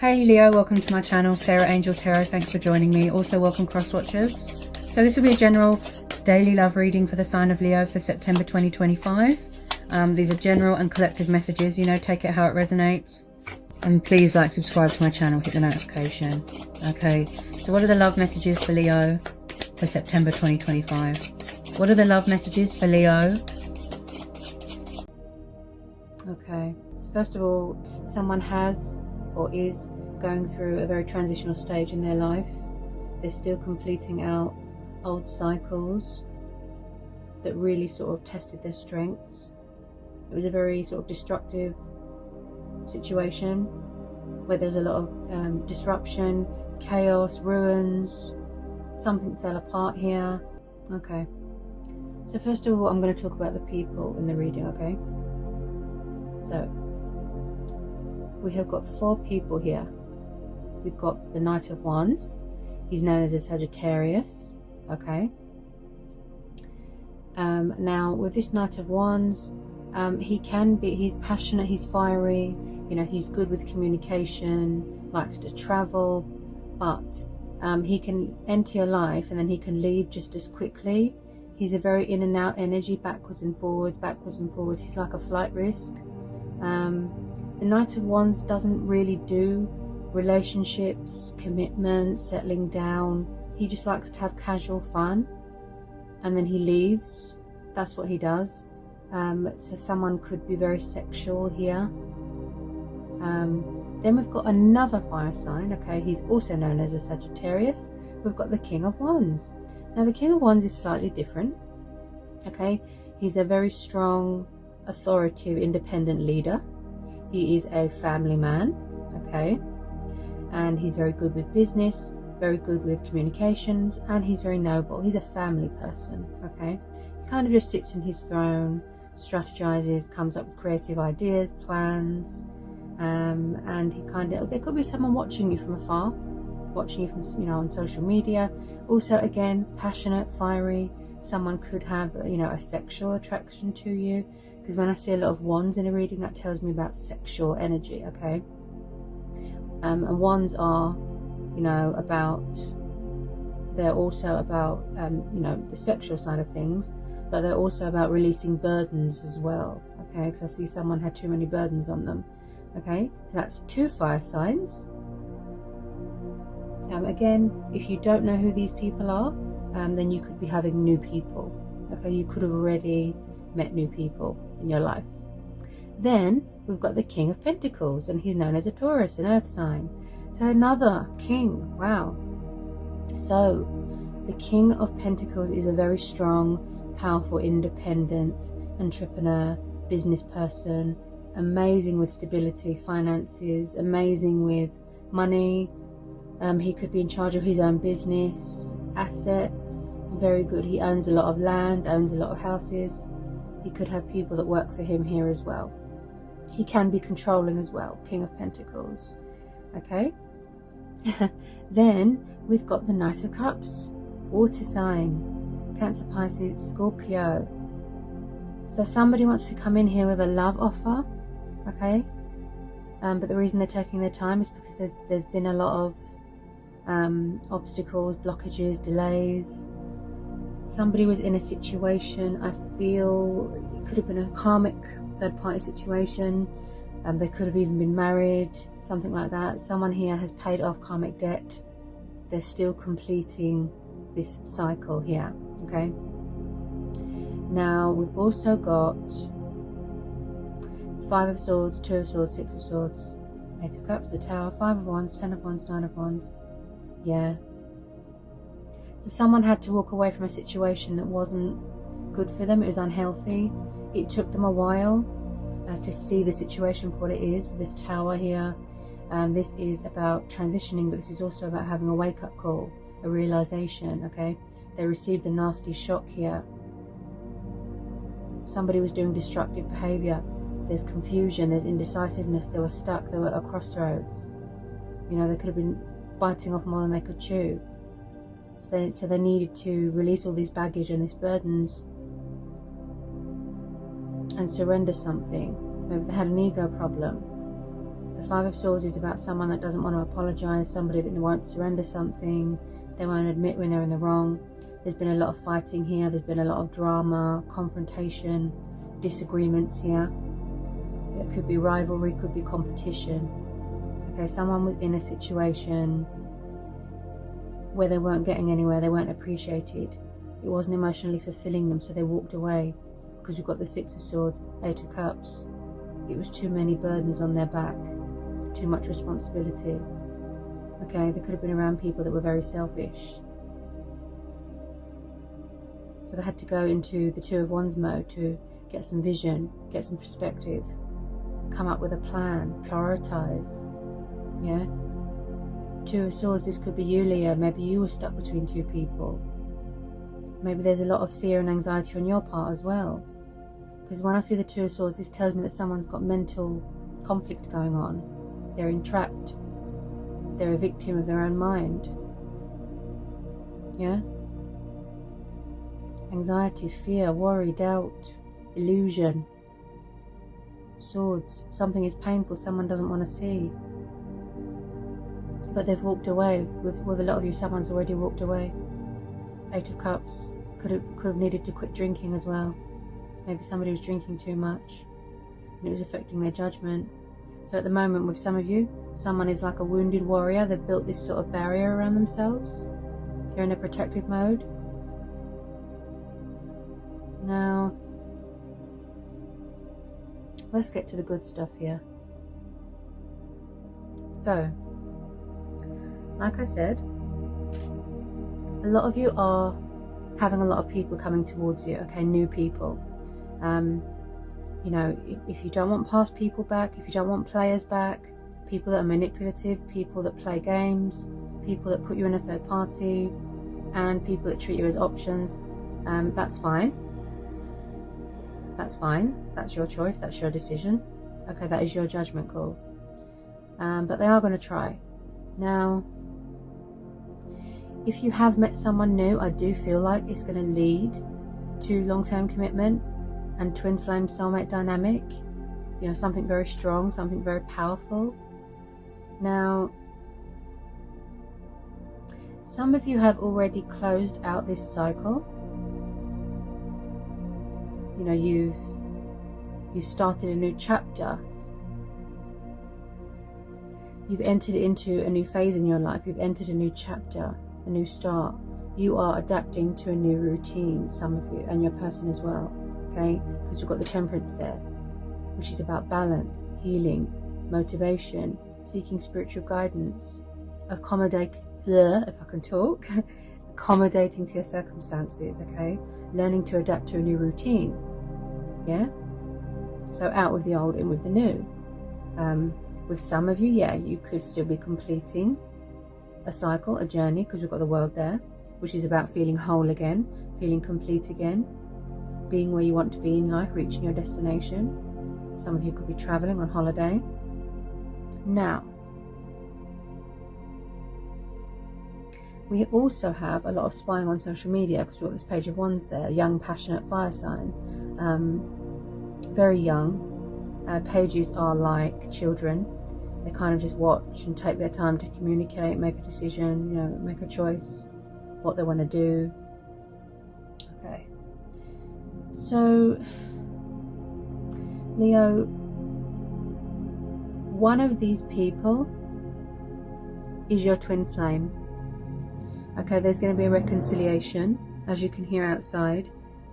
Hey Leo, welcome to my channel, Sarah Angel Tarot. Thanks for joining me. Also welcome cross watchers. So this will be a general daily love reading for the sign of Leo for September 2025. These are general and collective messages, you know, take it how it resonates. And please like, subscribe to my channel, hit the notification. Okay, so what are the love messages for Leo for September 2025? What are the love messages for Leo? Okay, so first of all, someone has or is going through a very transitional stage in their life. They're still completing out old cycles that really sort of tested their strengths. It was a very sort of destructive situation where there's a lot of disruption, chaos, ruins. Something fell apart here. Okay, so first of all, I'm going to talk about the people in the reading. Okay, so we have got 4 people here. We've got the Knight of Wands. He's known as a Sagittarius. Okay. Now with this Knight of Wands, he's passionate, he's fiery, you know, he's good with communication, likes to travel, but he can enter your life and then he can leave just as quickly. He's a very in and out energy, backwards and forwards, backwards and forwards. He's like a flight risk. The Knight of Wands doesn't really do relationships, commitments, settling down. He just likes to have casual fun and then he leaves. That's what he does. So someone could be very sexual here. Then we've got another fire sign. Okay, he's also known as a Sagittarius. We've got the King of Wands. Now the King of Wands is slightly different. Okay, he's a very strong, authoritative, independent leader. He is a family man, okay, and he's very good with business, very good with communications, and he's very noble. He's a family person, okay. He kind of just sits in his throne, strategizes, comes up with creative ideas, plans, and he kind of, there could be someone watching you from afar, watching you from, you know, on social media. Also, again, passionate, fiery. Someone could have, you know, a sexual attraction to you. Because when I see a lot of wands in a reading, that tells me about sexual energy, okay? And wands are, you know, they're also about, you know, the sexual side of things, but they're also about releasing burdens as well, okay? Because I see someone had too many burdens on them, okay? So that's 2 fire signs. Again, if you don't know who these people are, then you could be having new people, okay? You could have already met new people in your life. Then we've got the King of Pentacles, and he's known as a Taurus, an earth sign. So another king. Wow. So the King of Pentacles is a very strong, powerful, independent entrepreneur, business person, amazing with stability, finances, amazing with money. He could be in charge of his own business, assets, very good. He owns a lot of land, owns a lot of houses. He could have people that work for him here as well. He can be controlling as well, King of Pentacles. Okay. Then we've got the Knight of Cups, water sign, Cancer, Pisces, Scorpio. So somebody wants to come in here with a love offer, okay? But the reason they're taking their time is because there's been a lot of obstacles, blockages, delays. Somebody was in a situation, I feel it could have been a karmic third-party situation. They could have even been married, something like that. Someone here has paid off karmic debt. They're still completing this cycle here, okay? Now, we've also got 5 of Swords, 2 of Swords, 6 of Swords, 8 of Cups, the Tower, 5 of Wands, 10 of Wands, 9 of Wands. Yeah. So someone had to walk away from a situation that wasn't good for them. It was unhealthy. It took them a while to see the situation for what it is with this Tower here. This is about transitioning, but this is also about having a wake-up call, a realization, okay? They received a nasty shock here. Somebody was doing destructive behavior. There's confusion, there's indecisiveness, they were stuck, they were at a crossroads. You know, they could have been biting off more than they could chew. So they needed to release all these baggage and these burdens and surrender something. Maybe they had an ego problem. The Five of Swords is about someone that doesn't want to apologise, somebody that won't surrender something, they won't admit when they're in the wrong. There's been a lot of fighting here, there's been a lot of drama, confrontation, disagreements here. It could be rivalry, could be competition. Okay, someone was in a situation where they weren't getting anywhere, they weren't appreciated. It wasn't emotionally fulfilling them, so they walked away. Because we've got the Six of Swords, Eight of Cups. It was too many burdens on their back, too much responsibility. Okay, they could have been around people that were very selfish. So they had to go into the Two of Wands mode to get some vision, get some perspective, come up with a plan, prioritize. Yeah? Two of Swords, this could be you, Leo. Maybe you were stuck between two people. Maybe there's a lot of fear and anxiety on your part as well. Because when I see the Two of Swords, this tells me that someone's got mental conflict going on. They're entrapped. They're a victim of their own mind. Yeah? Anxiety, fear, worry, doubt, illusion. Swords. Something is painful, someone doesn't want to see. But they've walked away. With a lot of you, someone's already walked away. Eight of Cups. Could have needed to quit drinking as well. Maybe somebody was drinking too much and it was affecting their judgment. So at the moment with some of you, someone is like a wounded warrior. They've built this sort of barrier around themselves. They're in a protective mode. Now, let's get to the good stuff here. So, like I said, a lot of you are having a lot of people coming towards you, okay, new people. You know, if you don't want past people back, if you don't want players back, people that are manipulative, people that play games, people that put you in a third party, and people that treat you as options, that's fine. That's fine. That's your choice. That's your decision. Okay, that is your judgment call. But they are going to try. Now, if you have met someone new, I do feel like it's going to lead to long-term commitment and twin flame soulmate dynamic. You know, something very strong, something very powerful. Now, some of you have already closed out this cycle. You know, you've started a new chapter. You've entered into a new phase in your life. You've entered a new chapter, a new start. You are adapting to a new routine, some of you, and your person as well. Okay, because we've got the Temperance there, which is about balance, healing, motivation, seeking spiritual guidance, if I can talk, accommodating to your circumstances, okay, learning to adapt to a new routine. Yeah, so out with the old, in with the new. With some of you, yeah, you could still be completing a cycle, a journey, because we've got the World there, which is about feeling whole again, feeling complete again, being where you want to be in life, reaching your destination. Some of you could be traveling on holiday. Now, we also have a lot of spying on social media, because we've got this Page of Wands there, young, passionate fire sign, very young. Pages are like children. They kind of just watch and take their time to communicate, make a decision, you know, make a choice, what they want to do. Okay. So, Leo, one of these people is your twin flame. Okay, there's going to be a reconciliation. As you can hear outside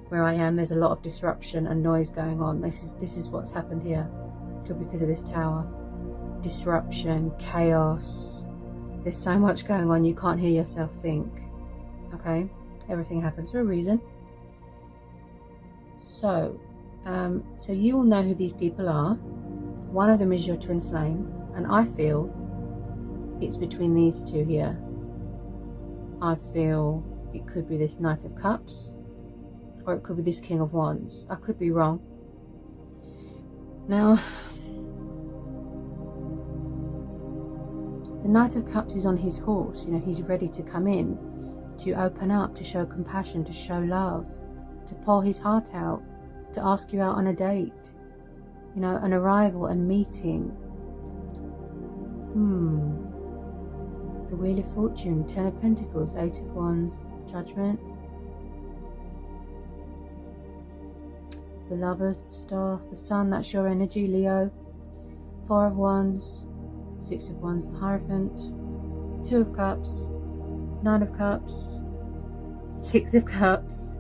where I am, there's a lot of disruption and noise going on. This is what's happened here. Could be because of this tower. Disruption, chaos. There's so much going on, you can't hear yourself think. Okay, everything happens for a reason. So you all know who these people are. One of them is your twin flame, and I feel it's between these two here. I feel it could be this Knight of Cups, or it could be this King of Wands. I could be wrong. Now, the Knight of Cups is on his horse. You know, he's ready to come in, to open up, to show compassion, to show love, to pour his heart out, to ask you out on a date, you know, an arrival and meeting. The Wheel of Fortune, Ten of Pentacles, Eight of Wands, Judgment. The Lovers, the Star, the Sun, that's your energy, Leo. Four of Wands, Six of Wands, the Hierophant. Two of Cups, Nine of Cups, Six of Cups.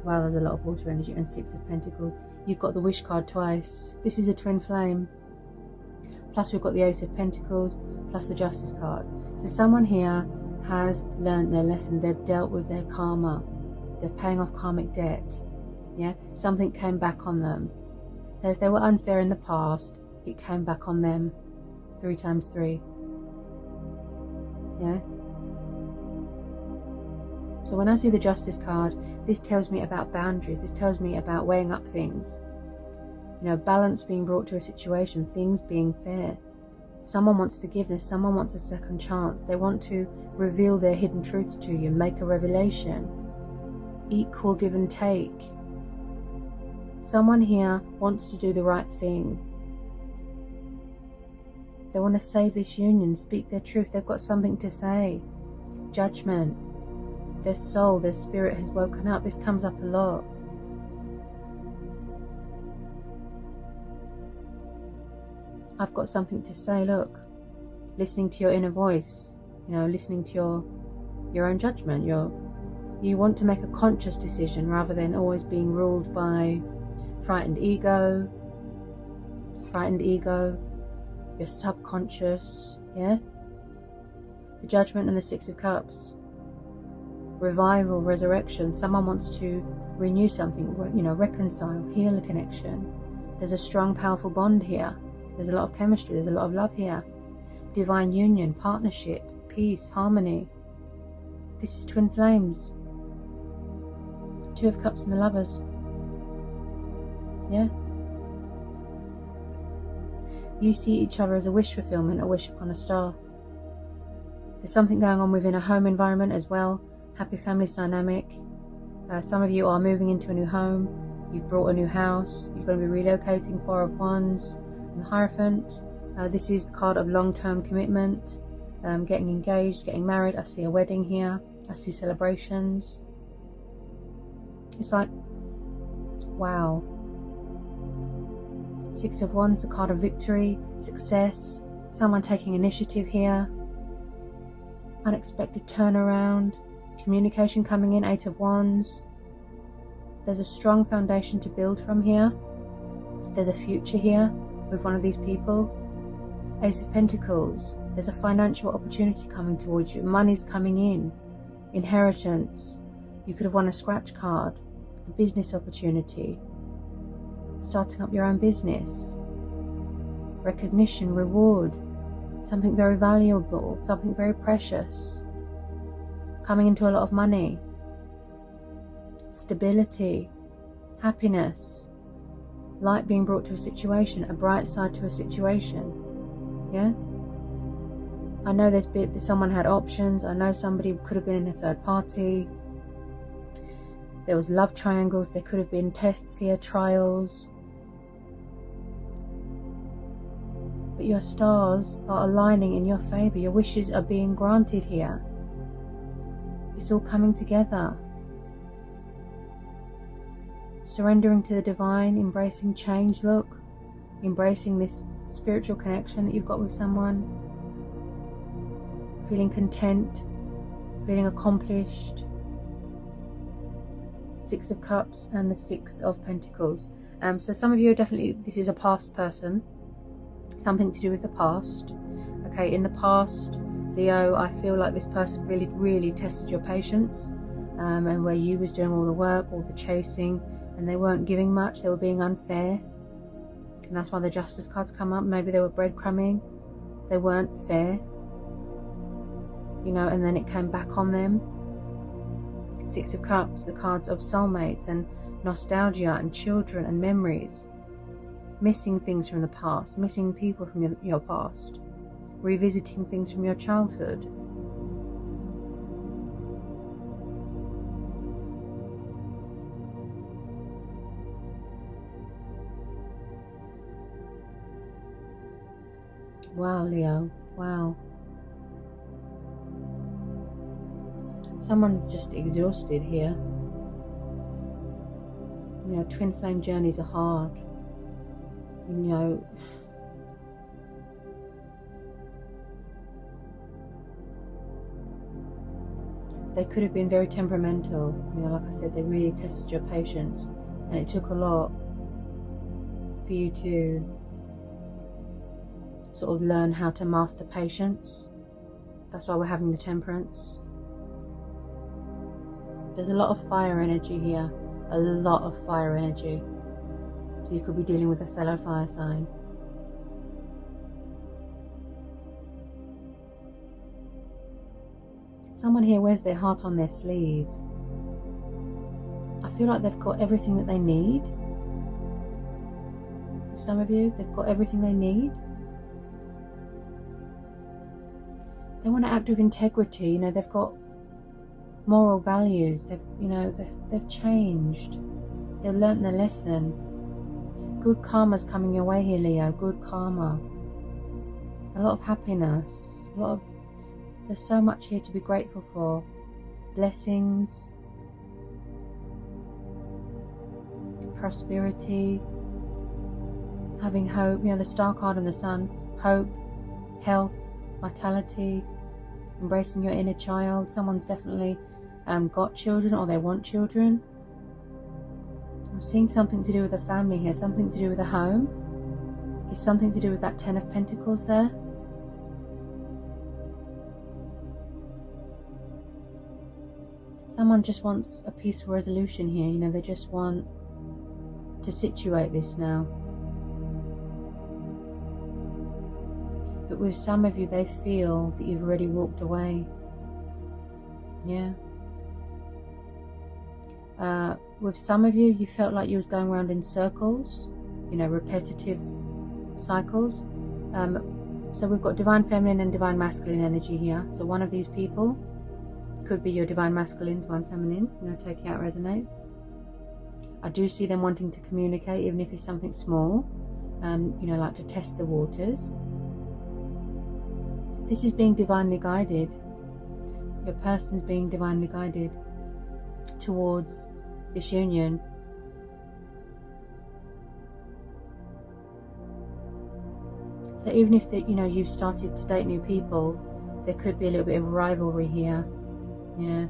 Wow, there's a lot of water energy. And Six of Pentacles. You've got the Wish card twice. This is a twin flame. Plus we've got the Ace of Pentacles, plus the Justice card. So someone here has learned their lesson. They've dealt with their karma. They're paying off karmic debt. Yeah, something came back on them. So if they were unfair in the past, it came back on them 3 times 3. Yeah. So when I see the Justice card, this tells me about boundaries. This tells me about weighing up things. You know, balance being brought to a situation, things being fair. Someone wants forgiveness, someone wants a second chance. They want to reveal their hidden truths to you, make a revelation. Equal give and take. Someone here wants to do the right thing. They want to save this union, speak their truth. They've got something to say. Judgment. Their soul, their spirit has woken up. This comes up a lot. I've got something to say. Look, listening to your inner voice, you know, listening to your own judgment. You want to make a conscious decision rather than always being ruled by frightened ego, your subconscious. Yeah. The Judgment and the Six of Cups. Revival, resurrection. Someone wants to renew something, you know, reconcile, heal a connection. There's a strong, powerful bond here. There's a lot of chemistry. There's a lot of love here. Divine union, partnership, peace, harmony. This is twin flames. Two of Cups and the Lovers. Yeah. You see each other as a wish fulfillment, a wish upon a star. There's something going on within a home environment as well. Happy families dynamic. Some of you are moving into a new home. You've bought a new house. You're going to be relocating. Four of Wands. And the Hierophant. This is the card of long-term commitment. Getting engaged, getting married. I see a wedding here. I see celebrations. It's like, wow. Six of Wands, the card of victory, success. Someone taking initiative here. Unexpected turnaround. Communication coming in. Eight of Wands. There's a strong foundation to build from here. There's a future here with one of these people. Ace of Pentacles. There's a financial opportunity coming towards you. Money's coming in. Inheritance. You could have won a scratch card. A business opportunity. Starting up your own business. Recognition, reward. Something very valuable. Something very precious. Coming into a lot of money. Stability. Happiness. Light being brought to a situation. A bright side to a situation. Yeah? I know there's someone had options. I know somebody could have been in a third party. There was love triangles. There could have been tests here, trials. But your stars are aligning in your favor. Your wishes are being granted here. It's all coming together. Surrendering to the divine, embracing change, look. Embracing this spiritual connection that you've got with someone. Feeling content. Feeling accomplished. Six of Cups and the Six of Pentacles. So some of you are definitely, this is a past person. Something to do with the past. Okay, in the past, Leo, I feel like this person really tested your patience. And where you was doing all the work, all the chasing, and they weren't giving much, they were being unfair. And that's why the Justice cards come up. Maybe they were breadcrumbing. They weren't fair. You know, and then it came back on them. Six of Cups, the cards of soulmates and nostalgia and children and memories. Missing things from the past, missing people from your past. Revisiting things from your childhood. Wow, Leo. Wow. Someone's just exhausted here. You know, twin flame journeys are hard. You know, they could have been very temperamental. You know, like I said, they really tested your patience, and it took a lot for you to sort of learn how to master patience. That's why we're having the temperance. There's a lot of fire energy here, a lot of fire energy. So you could be dealing with a fellow fire sign. Someone here wears their heart on their sleeve. I feel like they've got everything that they need. For some of you, they've got everything they need. They want to act with integrity. You know, they've got moral values. They've changed. They've learnt their lesson. Good karma's coming your way here, Leo. Good karma. A lot of happiness. There's so much here to be grateful for. Blessings. Prosperity. Having hope. You know, the star card and the sun. Hope. Health. Vitality. Embracing your inner child. Someone's definitely got children, or they want children. I'm seeing something to do with a family here, something to do with a home. It's something to do with that Ten of Pentacles there. Someone just wants a peaceful resolution here. You know, they just want to situate this now. But with some of you, they feel that you've already walked away. Yeah. With some of you, you felt like you was going around in circles, you know, repetitive cycles. So we've got divine feminine and divine masculine energy here. So one of these people could be your divine masculine, divine feminine, you know, taking out resonates. I do see them wanting to communicate, even if it's something small, you know, like to test the waters. This is being divinely guided. Your person's being divinely guided towards this union. So even if you've started to date new people, there could be a little bit of rivalry here. Yeah.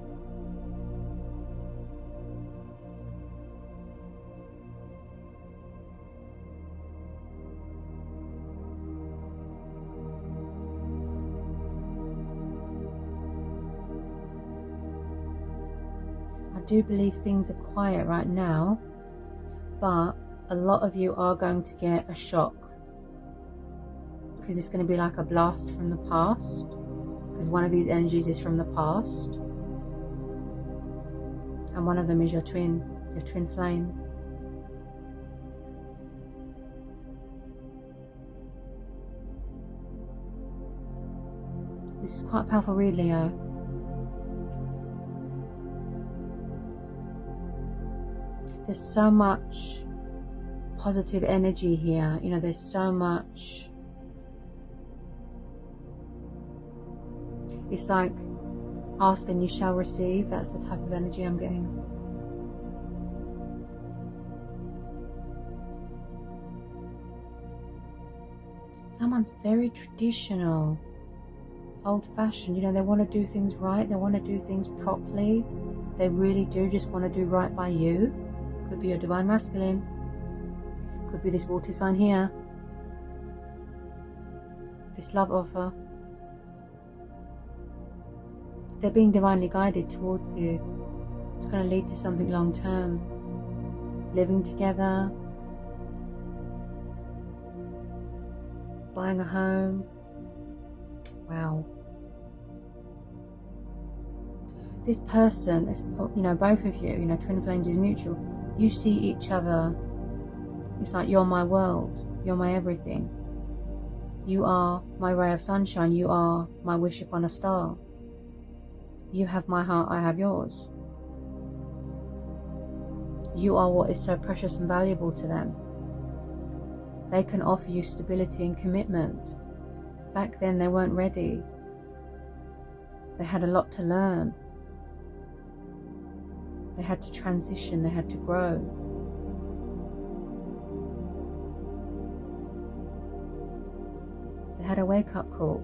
I do believe things are quiet right now, but a lot of you are going to get a shock, because it's going to be like a blast from the past, because one of these energies is from the past, and one of them is your twin flame. This is quite a powerful read, Leo. There's so much positive energy here. You know, there's so much. It's like, ask and you shall receive. That's the type of energy I'm getting. Someone's very traditional, old-fashioned. You know, they want to do things right. They want to do things properly. They really do just want to do right by you. Could be your divine masculine. Could be this water sign here. This love offer. They're being divinely guided towards you. It's going to lead to something long term. Living together. Buying a home. Wow. This person, you know, both of you, you know, twin flames is mutual. You see each other. It's like, you're my world. You're my everything. You are my ray of sunshine. You are my wish upon a star. You have my heart, I have yours. You are what is so precious and valuable to them. They can offer you stability and commitment. back then they weren't ready. They had a lot to learn. They had to transition, they had to grow. They had a wake-up call.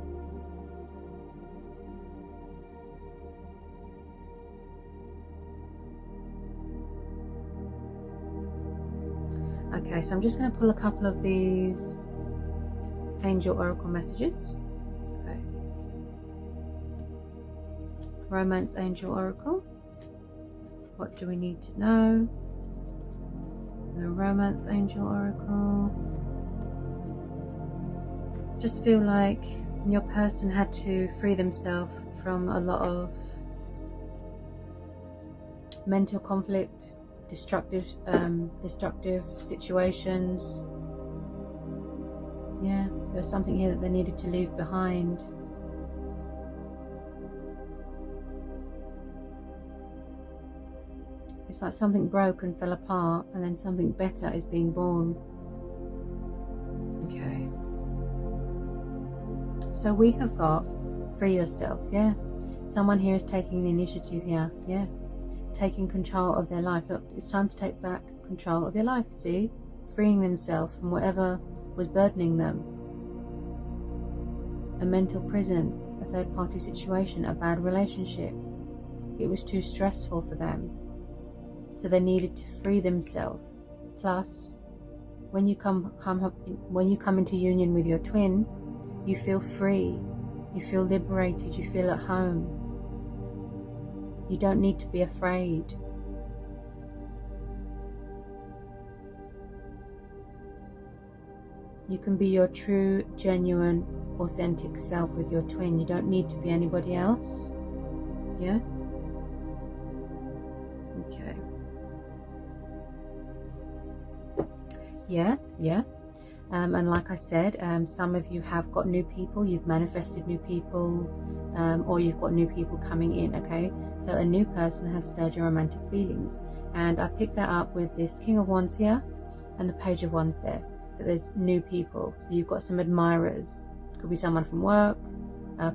Okay, so I'm just going to pull a couple of these angel oracle messages. Okay. Romance angel oracle. What do we need to know? The romance angel oracle. Just feel like your person had to free themselves from a lot of mental conflict, destructive situations. Yeah, there was something here that they needed to leave behind. It's like something broke and fell apart, and then something better is being born. Okay. So we have got free yourself, yeah. Someone here is taking the initiative here, yeah. Taking control of their life. Look, it's time to take back control of your life, see? Freeing themselves from whatever was burdening them. A mental prison, a third-party situation, a bad relationship. It was too stressful for them. So they needed to free themselves. Plus, when you come into union with your twin, you feel free, you feel liberated, you feel at home. You don't need to be afraid. You can be your true, genuine, authentic self with your twin. You don't need to be anybody else. Yeah? Okay. Yeah. And like I said, some of you have got new people, you've manifested new people, or you've got new people coming in, okay? So a new person has stirred your romantic feelings. And I picked that up with this King of Wands here and the Page of Wands there, that there's new people. So you've got some admirers. Could be someone from work,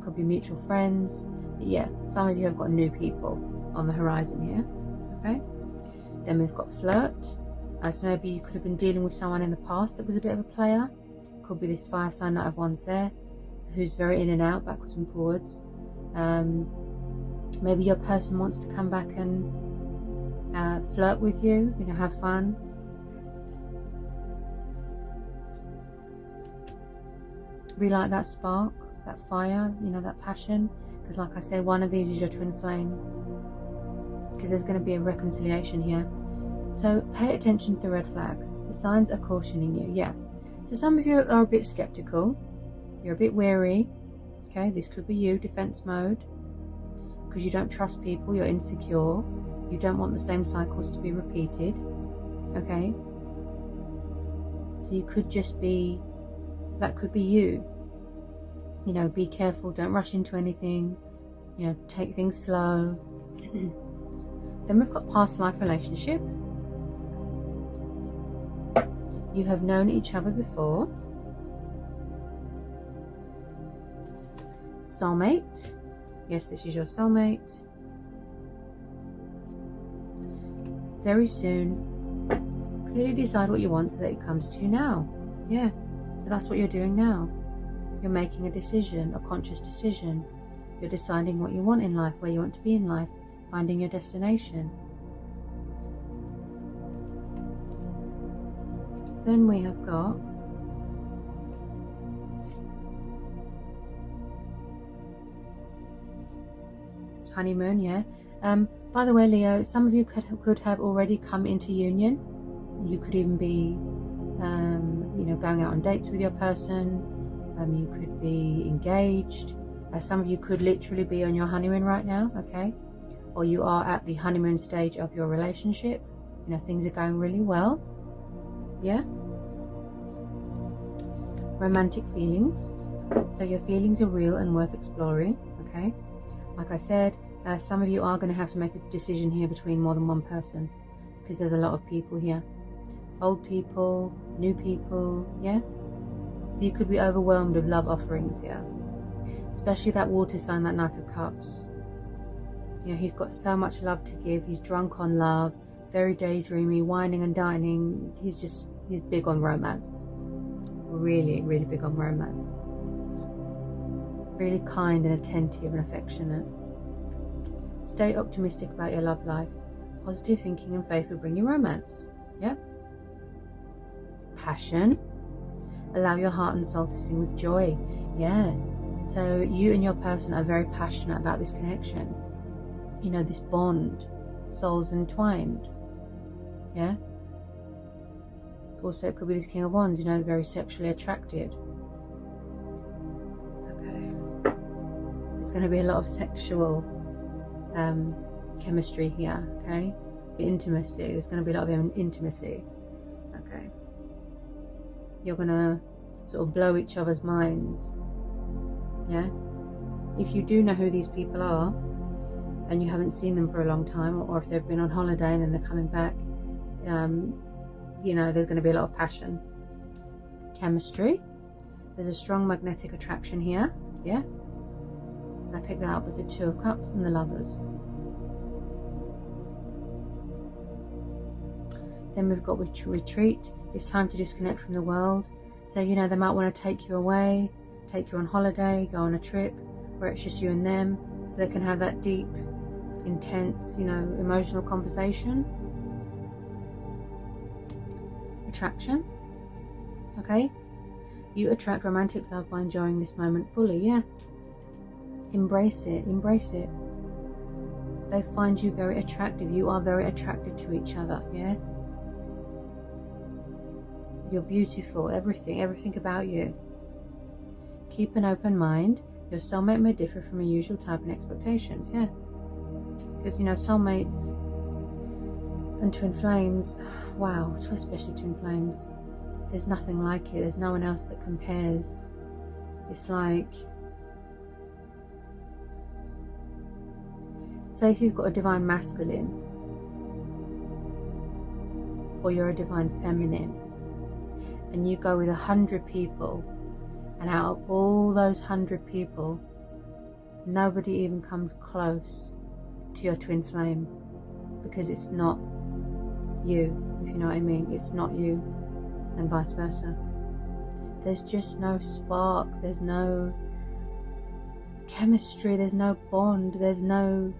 could be mutual friends. But yeah, some of you have got new people on the horizon here, okay? Then we've got flirt. So maybe you could have been dealing with someone in the past that was a bit of a player. Could be this fire sign, Knight of Wands there, who's very in and out, backwards and forwards. Maybe your person wants to come back and flirt with you, you know, have fun. Relight that spark, that fire, you know, that passion. Because like I said, one of these is your twin flame. Because there's going to be a reconciliation here. So pay attention to the red flags. The signs are cautioning you, yeah. So some of you are a bit skeptical. You're a bit wary. Okay, this could be you, defense mode. Because you don't trust people, you're insecure. You don't want the same cycles to be repeated. Okay. So you could just be, that could be you. You know, be careful, don't rush into anything. You know, take things slow. Then we've got past life relationship. You have known each other before. Soulmate. Yes, this is your soulmate. Very soon. Clearly decide what you want so that it comes to you now. Yeah. So that's what you're doing now. You're making a decision, a conscious decision. You're deciding what you want in life, where you want to be in life, finding your destination. Then we have got honeymoon, yeah. By the way, Leo, some of you could have already come into union. You could even be, you know, going out on dates with your person. You could be engaged. Some of you could literally be on your honeymoon right now, okay? Or you are at the honeymoon stage of your relationship. You know, things are going really well. Yeah. Romantic feelings. So your feelings are real and worth exploring. Okay. Like I said, some of you are going to have to make a decision here between more than one person, because there's a lot of people here. Old people, new people. Yeah. So you could be overwhelmed with love offerings here. Especially that water sign, that Knight of Cups. You know, he's got so much love to give. He's drunk on love, very daydreamy, whining and dining. He's big on romance. Really, really big on romance. Really kind and attentive and affectionate. Stay optimistic about your love life. Positive thinking and faith will bring you romance. Yeah. Passion. Allow your heart and soul to sing with joy. Yeah. So you and your person are very passionate about this connection. You know, this bond. Souls entwined. Yeah. Also, it could be this King of Wands, you know, very sexually attracted. Okay. There's going to be a lot of sexual chemistry here, okay? The intimacy. There's going to be a lot of intimacy. Okay. You're going to sort of blow each other's minds. Yeah? If you do know who these people are, and you haven't seen them for a long time, or if they've been on holiday and then they're coming back, you know, there's going to be a lot of passion. Chemistry. There's a strong magnetic attraction here. Yeah? And I picked that up with the Two of Cups and the Lovers. Then we've got retreat. It's time to disconnect from the world. So, you know, they might want to take you away, take you on holiday, go on a trip where it's just you and them, so they can have that deep, intense, you know, emotional conversation. Attraction. Okay? You attract romantic love by enjoying this moment fully, yeah? Embrace it, embrace it. They find you very attractive. You are very attracted to each other, yeah? You're beautiful, everything about you. Keep an open mind. Your soulmate may differ from your usual type and expectations, yeah? Because, you know, soulmates and twin flames, wow, especially twin flames, there's nothing like it. There's no one else that compares. It's like, say if you've got a divine masculine, or you're a divine feminine, and you go with 100 people, and out of all those 100 people, nobody even comes close to your twin flame, because it's not you, if you know what I mean. It's not you, and vice versa. There's just no spark, there's no chemistry, there's no bond, there's no,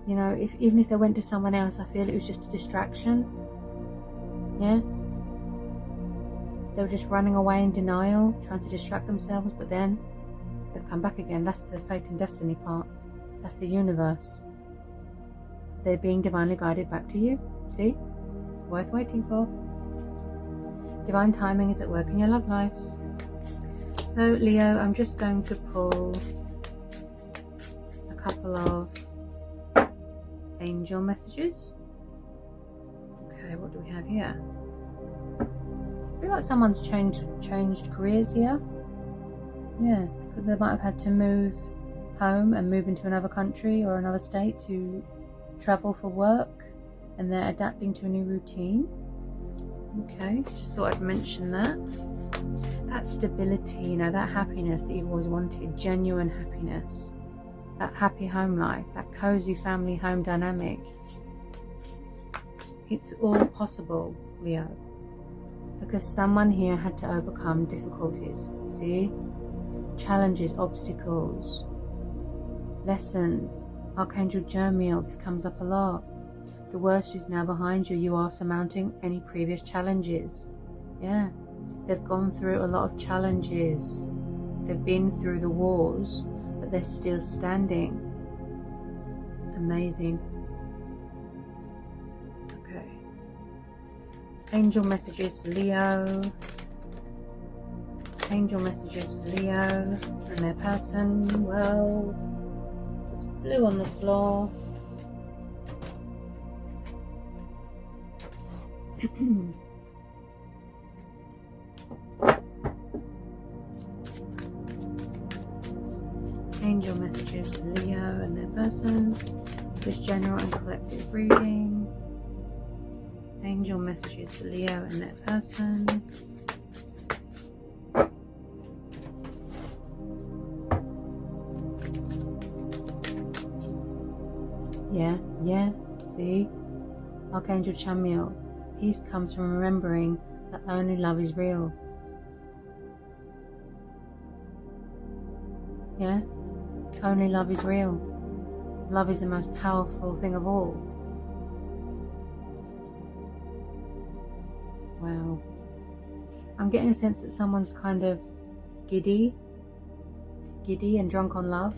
you know, even if they went to someone else, I feel it was just a distraction. Yeah? They were just running away in denial, trying to distract themselves, but then they've come back again. That's the fate and destiny part. That's the universe. They're being divinely guided back to you. See? Worth waiting for. Divine timing is at work in your love life. So, Leo, I'm just going to pull a couple of angel messages. Okay, what do we have here? I feel like someone's changed careers here. Yeah, they might have had to move home and move into another country or another state to travel for work, and they're adapting to a new routine. Okay, just thought I'd mention that. That stability, you know, that happiness that you've always wanted, genuine happiness, that happy home life, that cozy family home dynamic. It's all possible, Leo. Because someone here had to overcome difficulties, see? Challenges, obstacles, lessons. Archangel Jeremiel, this comes up a lot. The worst is now behind you. You are surmounting any previous challenges. Yeah, they've gone through a lot of challenges. They've been through the wars, but they're still standing. Amazing. Angel messages for Leo. Angel messages for Leo and their person. Well, just flew on the floor. Angel messages for Leo and their person. This general and collective reading. Angel messages for Leo and their person. Yeah, see? Archangel Chamuel, peace comes from remembering that only love is real. Yeah? Only love is real. Love is the most powerful thing of all. Wow. I'm getting a sense that someone's kind of giddy and drunk on love.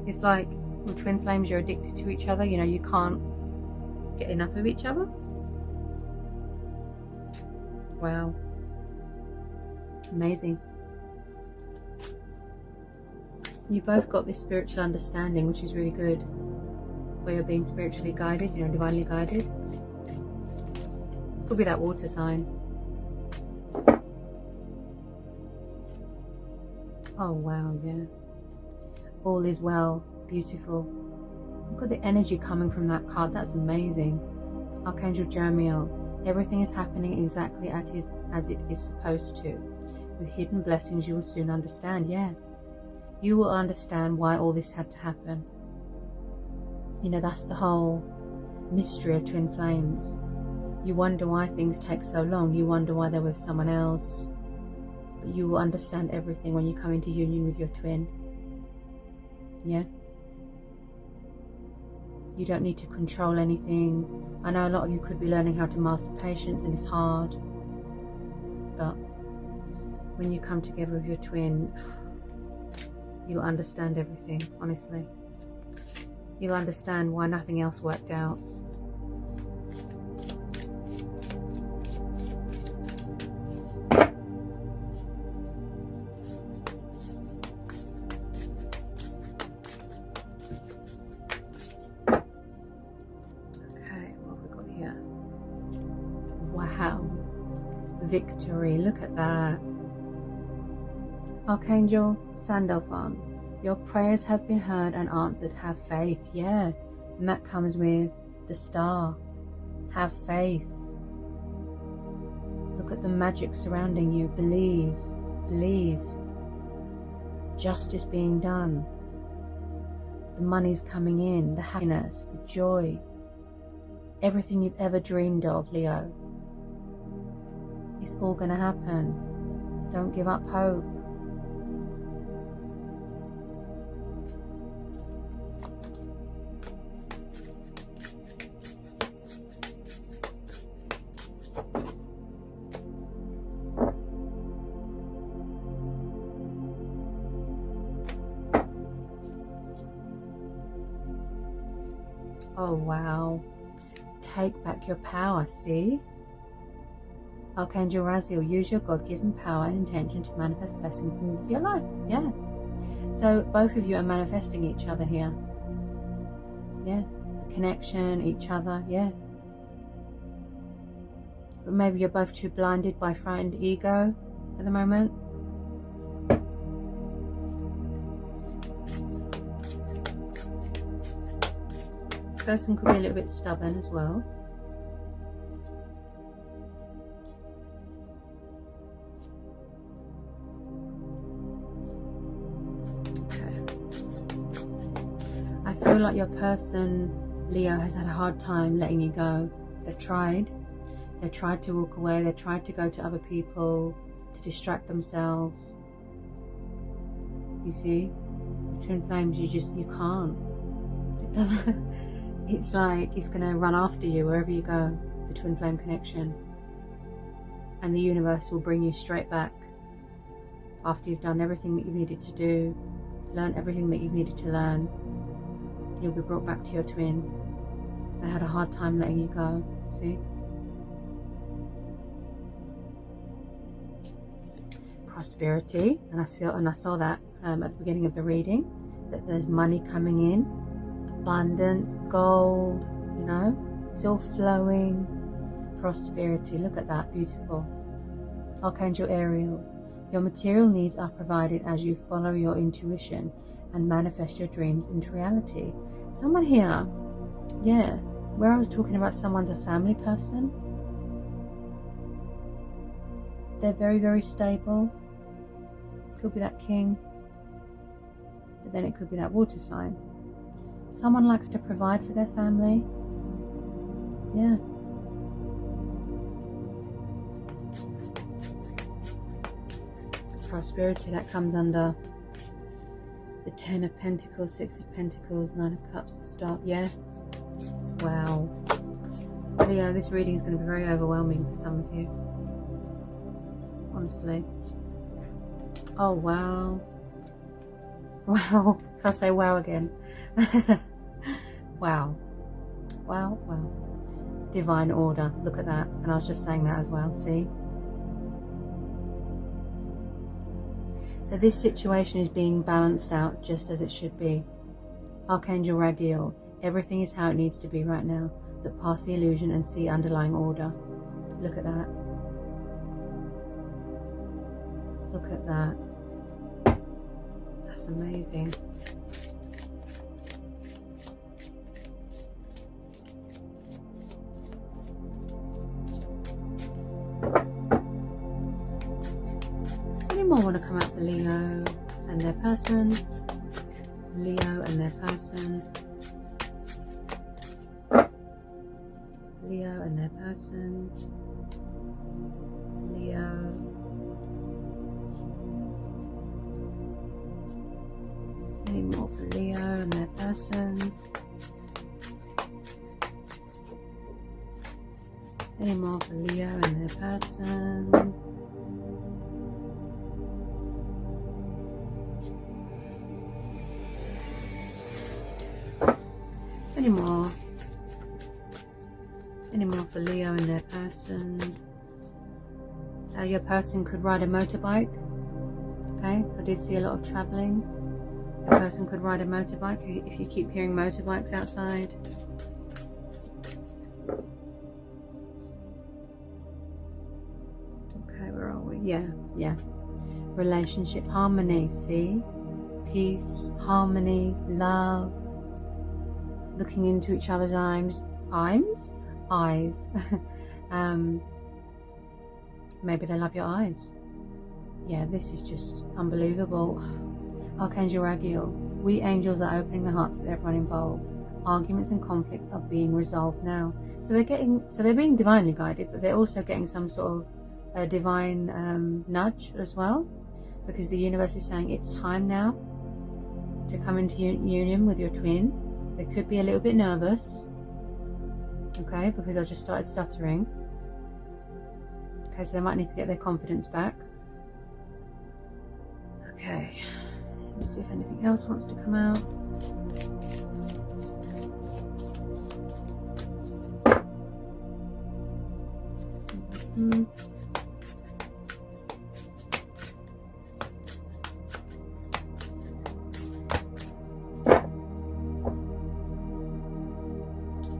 It's like with twin flames, you're addicted to each other. You know, you can't get enough of each other. Wow. Amazing. You both got this spiritual understanding, which is really good, where you're being spiritually guided, you know, divinely guided. Could be that water sign. Oh wow, yeah. All is well. Beautiful. Look at the energy coming from that card. That's amazing. Archangel Jeremiel. Everything is happening exactly as it is supposed to. With hidden blessings you will soon understand. Yeah. You will understand why all this had to happen. You know, that's the whole mystery of twin flames. You wonder why things take so long. You wonder why they're with someone else. But you will understand everything when you come into union with your twin. Yeah? You don't need to control anything. I know a lot of you could be learning how to master patience, and it's hard. But when you come together with your twin, you'll understand everything, honestly. You'll understand why nothing else worked out. Victory, look at that. Archangel Sandalphon, your prayers have been heard and answered. Have faith. Yeah, and that comes with the star. Have faith. Look at the magic surrounding you. Believe. Justice being done. The money's coming in, the happiness, the joy, everything you've ever dreamed of, Leo. It's all going to happen. Don't give up hope. Oh wow. Take back your power, see? Archangel Raziel, use your God-given power and intention to manifest blessings into your life. Yeah. So both of you are manifesting each other here. Yeah. Connection, each other. Yeah. But maybe you're both too blinded by frightened ego at the moment. Person could be a little bit stubborn as well. I feel like your person, Leo, has had a hard time letting you go. They've tried to walk away, they tried to go to other people, to distract themselves. You see, the twin flames, you can't. It's like it's going to run after you wherever you go, the twin flame connection. And the universe will bring you straight back after you've done everything that you've needed to do, learned everything that you've needed to learn. You'll be brought back to your twin. They had a hard time letting you go, see? Prosperity, and I saw that at the beginning of the reading, that there's money coming in, abundance, gold, you know, it's all flowing. Prosperity, look at that, beautiful. Archangel Ariel, your material needs are provided as you follow your intuition and manifest your dreams into reality. Someone here, yeah, where I was talking about someone's a family person, they're very, very stable. Could be that king, but then it could be that water sign. Someone likes to provide for their family. Yeah. Prosperity, that comes under the 10 of Pentacles, 6 of Pentacles, 9 of Cups, the start. Yeah. Wow. Leo, this reading is going to be very overwhelming for some of you. Honestly. Oh, wow. Wow. Can I say wow again? Wow. Wow, wow. Divine order. Look at that. And I was just saying that as well. See? So this situation is being balanced out just as it should be. Archangel Raguel. Everything is how it needs to be right now. Look past the illusion and see underlying order. Look at that. Look at that. That's amazing. Any more want to come out for Leo and their person? Leo and their person. Leo and their person. Leo. Any more for Leo and their person? Any more for Leo and their person? Any more? Any more for Leo and their person? Your person could ride a motorbike. Okay, I did see a lot of travelling. A person could ride a motorbike if you keep hearing motorbikes outside. Okay, where are we? Yeah. Relationship, harmony, see? Peace, harmony, love. Looking into each other's eyes. Maybe they love your eyes. Yeah, this is just unbelievable. Archangel Raguel, we angels are opening the hearts of everyone involved. Arguments and conflicts are being resolved now. So they're being divinely guided, but they're also getting some sort of divine nudge as well, because the universe is saying it's time now to come into union with your twin. They could be a little bit nervous, okay, because I just started stuttering. Okay, so they might need to get their confidence back. Okay, let's see if anything else wants to come out.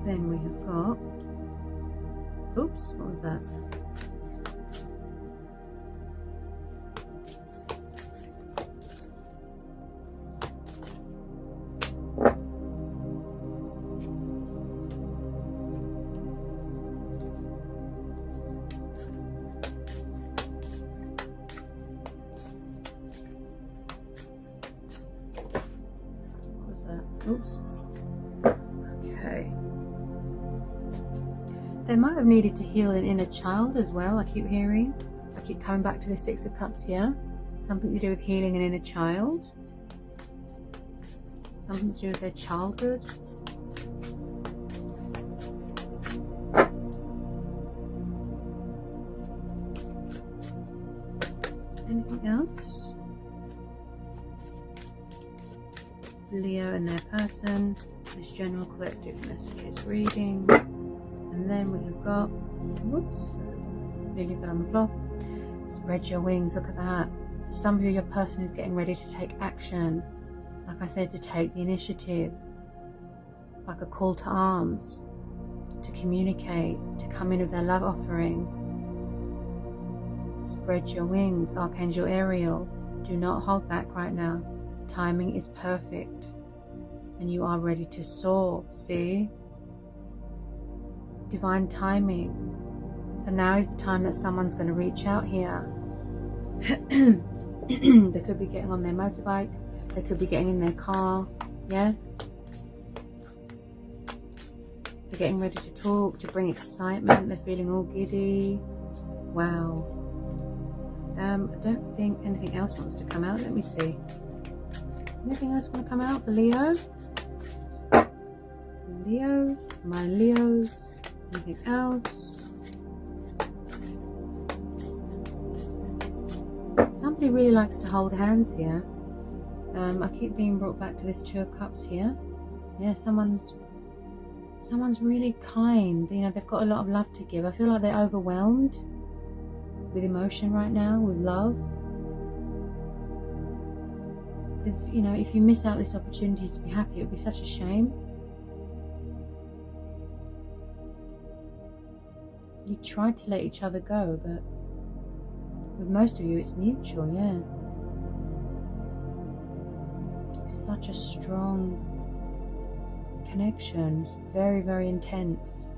Then we have got, oops, what was that? What was that? Oops. Okay. They might have needed to heal an inner child as well. I keep hearing. I keep coming back to the Six of Cups here. Something to do with healing an inner child. Something to do with their childhood. Anything else? Leo and their person. This general collective messages reading. And then we have got, whoops, nearly fell on the floor. Spread your wings, look at that. Some of you, your person is getting ready to take action. Like I said, to take the initiative. Like a call to arms. To communicate, to come in with their love offering. Spread your wings, Archangel Ariel. Do not hold back right now. Timing is perfect. And you are ready to soar, see? Divine timing. So now is the time that someone's going to reach out here. They could be getting on their motorbike. They could be getting in their car. Yeah? They're getting ready to talk, to bring excitement. They're feeling all giddy. Wow. I don't think anything else wants to come out. Let me see. Anything else want to come out for Leo? Leo, my Leos. Anything else? Somebody really likes to hold hands here. I keep being brought back to this Two of Cups here. Yeah, someone's really kind. You know, they've got a lot of love to give. I feel like they're overwhelmed with emotion right now, with love. Because, you know, if you miss out this opportunity to be happy, it would be such a shame. You try to let each other go, but with most of you it's mutual, yeah. Such a strong connection. It's very, very intense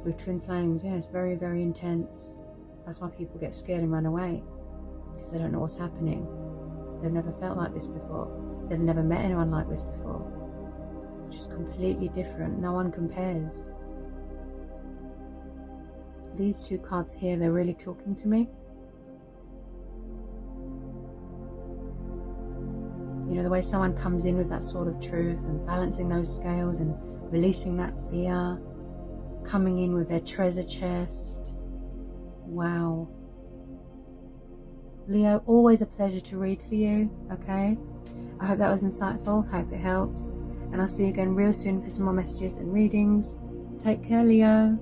with twin flames. Yeah, it's very, very intense. That's why people get scared and run away, because they don't know what's happening. They've never felt like this before. They've never met anyone like this before. Just completely different. No one compares. These two cards here, they're really talking to me. You know, the way someone comes in with that sort of truth and balancing those scales and releasing that fear, coming in with their treasure chest. Wow. Leo, always a pleasure to read for you, okay? I hope that was insightful, hope it helps. And I'll see you again real soon for some more messages and readings. Take care, Leo.